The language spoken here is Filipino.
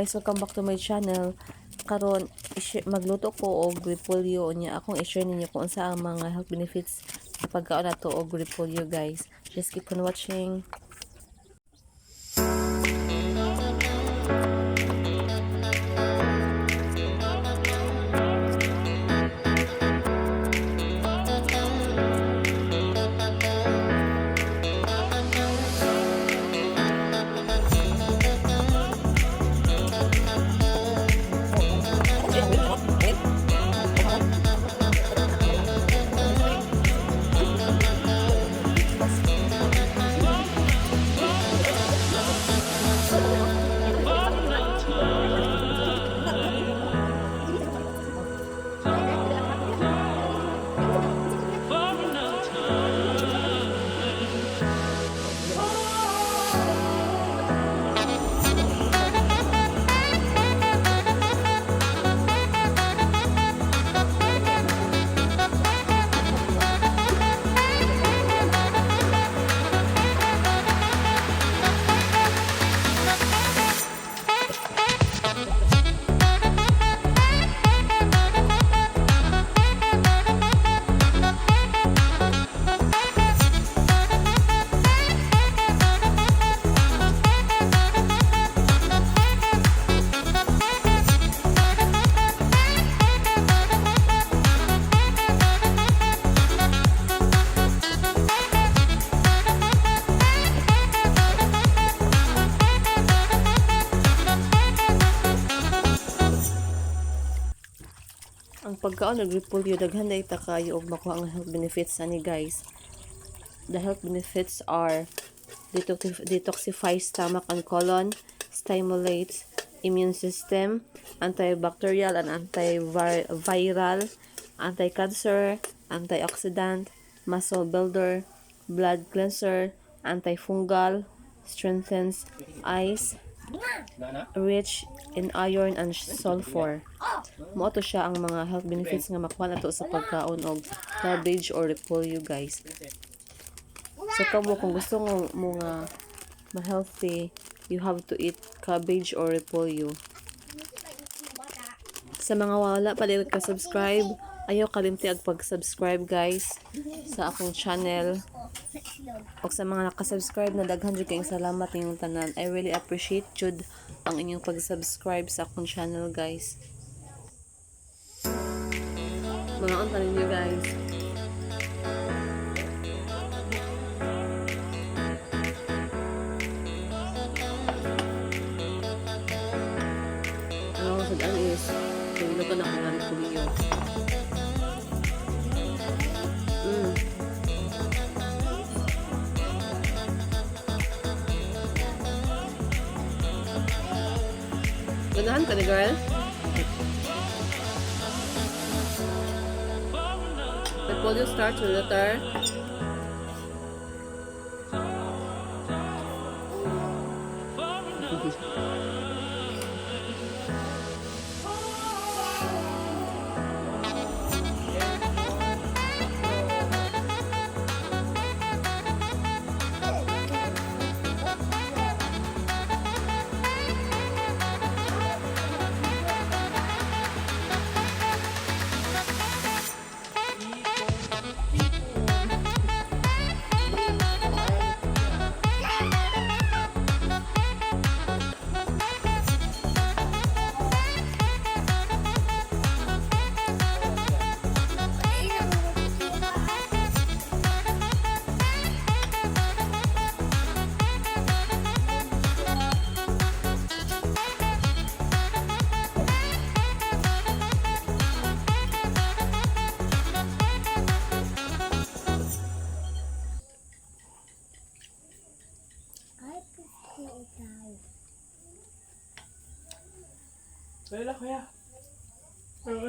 guys, welcome back to my channel. Karon magluto ko og repolyo niya. Akong i-share ninyo kung unsa ang mga health benefits sa pagkaon nato og repolyo, guys. Just keep on watching. Ang pagkaon ng repolyo daghan na ita kayo og makuha ang health benefits ani, guys. The health benefits are detoxify stomach and colon, stimulates immune system, antibacterial and antiviral, anti-cancer, antioxidant, muscle builder, blood cleanser, antifungal, strengthens eyes, rich in iron and sulfur. Mao to siya ang mga health benefits nga makuha nato sa pagkaon og cabbage or repolyo, guys. So kamo kung gusto mo nga ma-healthy, you have to eat cabbage or repolyo. Sa mga wala pa din ka-subscribe, ayaw kalimti ag pag-subscribe, guys, sa akong channel. O sa mga nakasubscribe na daghan jud kayong salamat ninyong tanan. I really appreciate jud ang inyong pag-subscribe sa akong channel, guys. Mga on ninyo, guys. Ano sa daan is kung ko na kung ano po niyo. Ganahan ka ni girl? Repolyo starts with letter Wala kuya. Ang